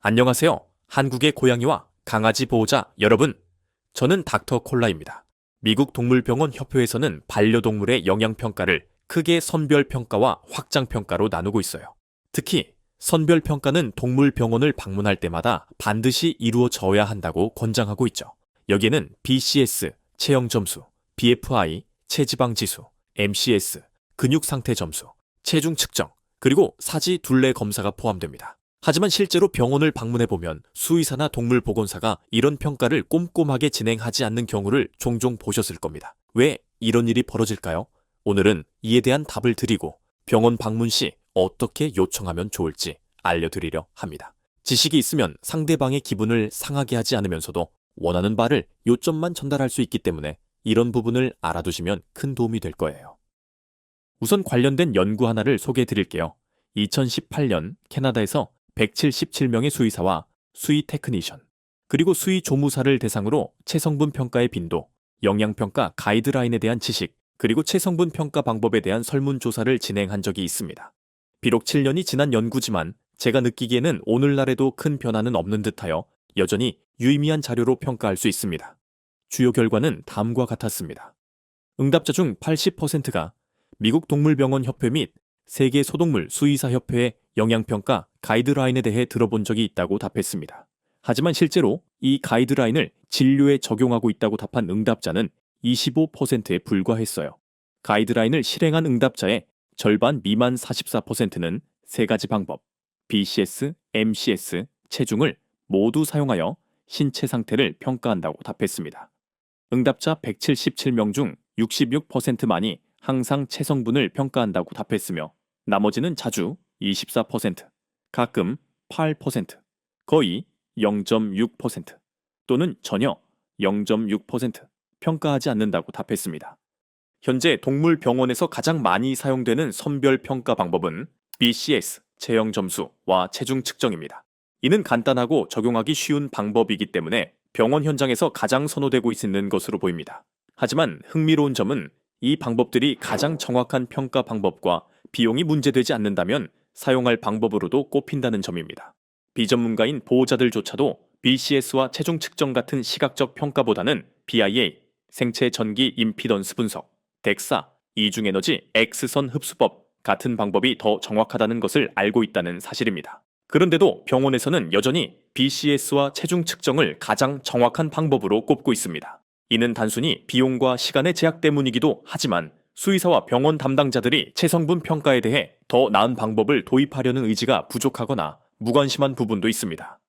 안녕하세요. 한국의 고양이와 강아지 보호자 여러분. 저는 닥터 콜라입니다. 미국 동물병원 협회에서는 반려동물의 영양평가를 크게 선별평가와 확장평가로 나누고 있어요. 특히 선별평가는 동물병원을 방문할 때마다 반드시 이루어져야 한다고 권장하고 있죠. 여기에는 BCS, 체형점수, BFI, 체지방지수, MCS, 근육상태점수, 체중 측정, 그리고 사지 둘레 검사가 포함됩니다. 하지만 실제로 병원을 방문해보면 수의사나 동물보건사가 이런 평가를 꼼꼼하게 진행하지 않는 경우를 종종 보셨을 겁니다. 왜 이런 일이 벌어질까요? 오늘은 이에 대한 답을 드리고 병원 방문 시 어떻게 요청하면 좋을지 알려드리려 합니다. 지식이 있으면 상대방의 기분을 상하게 하지 않으면서도 원하는 바를 요점만 전달할 수 있기 때문에 이런 부분을 알아두시면 큰 도움이 될 거예요. 우선 관련된 연구 하나를 소개해 드릴게요. 2018년 캐나다에서 177명의 수의사와 수의 테크니션, 그리고 수의 조무사를 대상으로 체성분 평가의 빈도, 영양평가 가이드라인에 대한 지식, 그리고 체성분 평가 방법에 대한 설문조사를 진행한 적이 있습니다. 비록 7년이 지난 연구지만 제가 느끼기에는 오늘날에도 큰 변화는 없는 듯하여 여전히 유의미한 자료로 평가할 수 있습니다. 주요 결과는 다음과 같았습니다. 응답자 중 80%가 미국 동물병원 협회 및 세계 소동물 수의사 협회의 영양평가 가이드라인에 대해 들어본 적이 있다고 답했습니다. 하지만 실제로 이 가이드라인을 진료에 적용하고 있다고 답한 응답자는 25%에 불과했어요. 가이드라인을 실행한 응답자의 절반 미만 44%는 세 가지 방법, BCS, MCS, 체중을 모두 사용하여 신체 상태를 평가한다고 답했습니다. 응답자 177명 중 66%만이 항상 체성분을 평가한다고 답했으며 나머지는 자주 24%, 가끔 8%, 거의 0.6% 또는 전혀 0.6% 평가하지 않는다고 답했습니다. 현재 동물병원에서 가장 많이 사용되는 선별평가 방법은 BCS, 체형점수와 체중 측정입니다. 이는 간단하고 적용하기 쉬운 방법이기 때문에 병원 현장에서 가장 선호되고 있는 것으로 보입니다. 하지만 흥미로운 점은 이 방법들이 가장 정확한 평가 방법과 비용이 문제되지 않는다면 사용할 방법으로도 꼽힌다는 점입니다. 비전문가인 보호자들조차도 BCS와 체중 측정 같은 시각적 평가보다는 BIA, 생체 전기 임피던스 분석, 덱사, 이중에너지 X선 흡수법 같은 방법이 더 정확하다는 것을 알고 있다는 사실입니다. 그런데도 병원에서는 여전히 BCS와 체중 측정을 가장 정확한 방법으로 꼽고 있습니다. 이는 단순히 비용과 시간의 제약 때문이기도 하지만 수의사와 병원 담당자들이 체성분 평가에 대해 더 나은 방법을 도입하려는 의지가 부족하거나 무관심한 부분도 있습니다.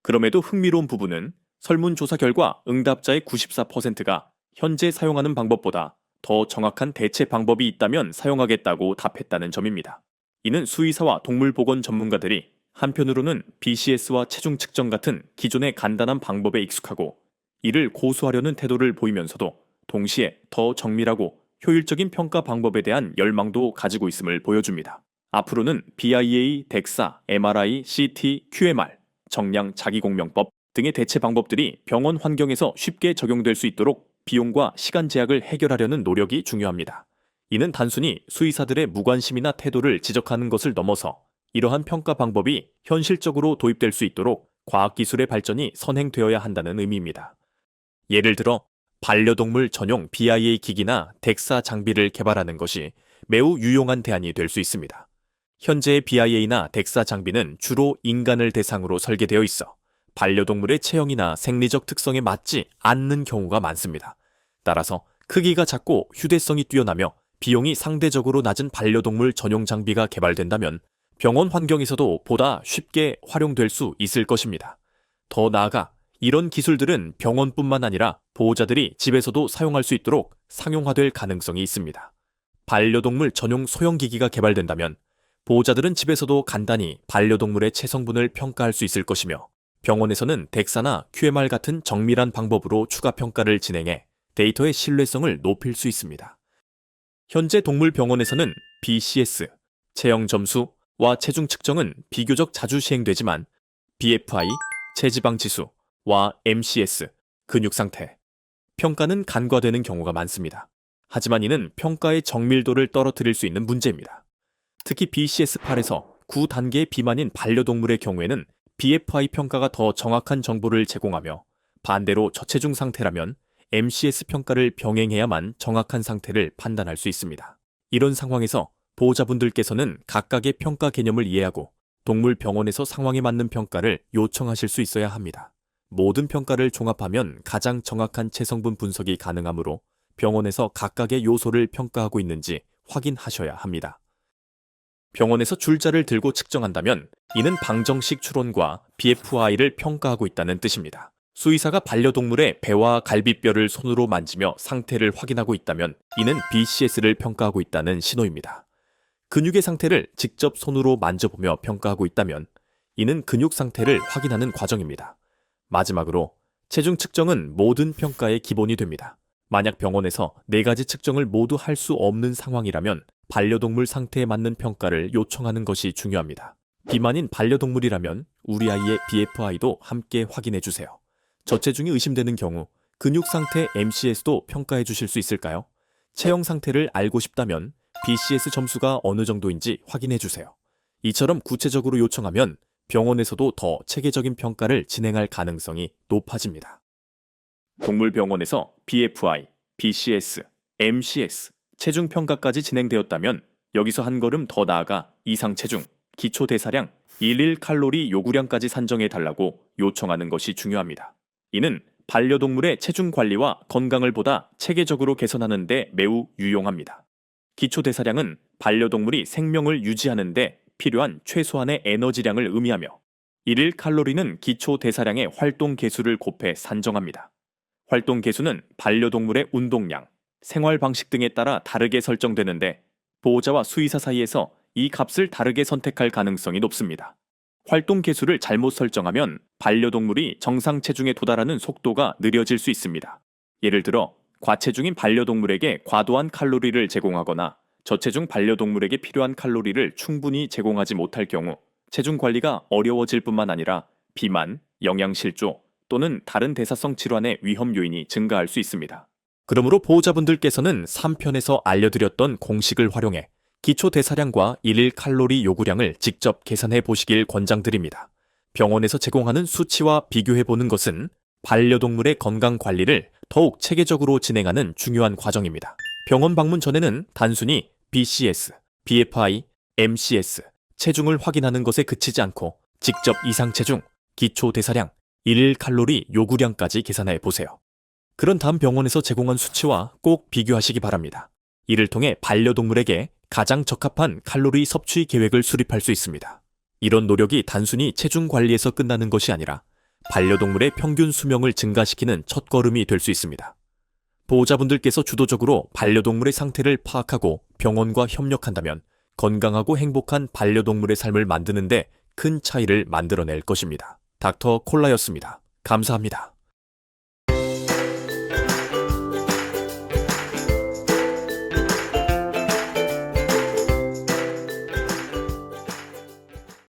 그럼에도 흥미로운 부분은 설문조사 결과 응답자의 94%가 현재 사용하는 방법보다 더 정확한 대체 방법이 있다면 사용하겠다고 답했다는 점입니다. 이는 수의사와 동물보건 전문가들이 한편으로는 BCS와 체중 측정 같은 기존의 간단한 방법에 익숙하고 이를 고수하려는 태도를 보이면서도 동시에 더 정밀하고 효율적인 평가 방법에 대한 열망도 가지고 있음을 보여줍니다. 앞으로는 BIA, 덱사, MRI, CT, QMR, 정량 자기공명법 등의 대체 방법들이 병원 환경에서 쉽게 적용될 수 있도록 비용과 시간 제약을 해결하려는 노력이 중요합니다. 이는 단순히 수의사들의 무관심이나 태도를 지적하는 것을 넘어서 이러한 평가 방법이 현실적으로 도입될 수 있도록 과학기술의 발전이 선행되어야 한다는 의미입니다. 예를 들어 반려동물 전용 BIA 기기나 덱사 장비를 개발하는 것이 매우 유용한 대안이 될 수 있습니다. 현재의 BIA나 덱사 장비는 주로 인간을 대상으로 설계되어 있어 반려동물의 체형이나 생리적 특성에 맞지 않는 경우가 많습니다. 따라서 크기가 작고 휴대성이 뛰어나며 비용이 상대적으로 낮은 반려동물 전용 장비가 개발된다면 병원 환경에서도 보다 쉽게 활용될 수 있을 것입니다. 더 나아가 이런 기술들은 병원뿐만 아니라 보호자들이 집에서도 사용할 수 있도록 상용화될 가능성이 있습니다. 반려동물 전용 소형기기가 개발된다면 보호자들은 집에서도 간단히 반려동물의 체성분을 평가할 수 있을 것이며 병원에서는 덱사나 QMR 같은 정밀한 방법으로 추가 평가를 진행해 데이터의 신뢰성을 높일 수 있습니다. 현재 동물병원에서는 BCS, 체형점수와 체중 측정은 비교적 자주 시행되지만 BFI, 체지방지수와 MCS, 근육상태, 평가는 간과되는 경우가 많습니다. 하지만 이는 평가의 정밀도를 떨어뜨릴 수 있는 문제입니다. 특히 BCS8에서 9단계 비만인 반려동물의 경우에는 BFI 평가가 더 정확한 정보를 제공하며 반대로 저체중 상태라면 MCS 평가를 병행해야만 정확한 상태를 판단할 수 있습니다. 이런 상황에서 보호자분들께서는 각각의 평가 개념을 이해하고 동물병원에서 상황에 맞는 평가를 요청하실 수 있어야 합니다. 모든 평가를 종합하면 가장 정확한 체성분 분석이 가능하므로 병원에서 각각의 요소를 평가하고 있는지 확인하셔야 합니다. 병원에서 줄자를 들고 측정한다면 이는 방정식 추론과 BFI를 평가하고 있다는 뜻입니다. 수의사가 반려동물의 배와 갈비뼈를 손으로 만지며 상태를 확인하고 있다면 이는 BCS를 평가하고 있다는 신호입니다. 근육의 상태를 직접 손으로 만져보며 평가하고 있다면 이는 근육 상태를 확인하는 과정입니다. 마지막으로 체중 측정은 모든 평가의 기본이 됩니다. 만약 병원에서 4가지 측정을 모두 할 수 없는 상황이라면 반려동물 상태에 맞는 평가를 요청하는 것이 중요합니다. 비만인 반려동물이라면 우리 아이의 BFI도 함께 확인해 주세요. 저체중이 의심되는 경우 근육 상태 MCS도 평가해 주실 수 있을까요? 체형 상태를 알고 싶다면 BCS 점수가 어느 정도인지 확인해 주세요. 이처럼 구체적으로 요청하면 병원에서도 더 체계적인 평가를 진행할 가능성이 높아집니다. 동물병원에서 BFI, BCS, MCS, 체중 평가까지 진행되었다면 여기서 한 걸음 더 나아가 이상 체중, 기초 대사량, 일일 칼로리 요구량까지 산정해 달라고 요청하는 것이 중요합니다. 이는 반려동물의 체중 관리와 건강을 보다 체계적으로 개선하는 데 매우 유용합니다. 기초 대사량은 반려동물이 생명을 유지하는 데 필요한 최소한의 에너지량을 의미하며 일일 칼로리는 기초 대사량의 활동 개수를 곱해 산정합니다. 활동 개수는 반려동물의 운동량, 생활 방식 등에 따라 다르게 설정되는데 보호자와 수의사 사이에서 이 값을 다르게 선택할 가능성이 높습니다. 활동 개수를 잘못 설정하면 반려동물이 정상 체중에 도달하는 속도가 느려질 수 있습니다. 예를 들어 과체중인 반려동물에게 과도한 칼로리를 제공하거나 저체중 반려동물에게 필요한 칼로리를 충분히 제공하지 못할 경우 체중 관리가 어려워질 뿐만 아니라 비만, 영양실조 또는 다른 대사성 질환의 위험 요인이 증가할 수 있습니다. 그러므로 보호자분들께서는 3편에서 알려드렸던 공식을 활용해 기초 대사량과 일일 칼로리 요구량을 직접 계산해 보시길 권장드립니다. 병원에서 제공하는 수치와 비교해 보는 것은 반려동물의 건강 관리를 더욱 체계적으로 진행하는 중요한 과정입니다. 병원 방문 전에는 단순히 BCS, BFI, MCS, 체중을 확인하는 것에 그치지 않고 직접 이상 체중, 기초 대사량, 일일 칼로리 요구량까지 계산해 보세요. 그런 다음 병원에서 제공한 수치와 꼭 비교하시기 바랍니다. 이를 통해 반려동물에게 가장 적합한 칼로리 섭취 계획을 수립할 수 있습니다. 이런 노력이 단순히 체중 관리에서 끝나는 것이 아니라 반려동물의 평균 수명을 증가시키는 첫걸음이 될 수 있습니다. 보호자분들께서 주도적으로 반려동물의 상태를 파악하고 병원과 협력한다면 건강하고 행복한 반려동물의 삶을 만드는 데 큰 차이를 만들어낼 것입니다. 닥터 콜라였습니다. 감사합니다.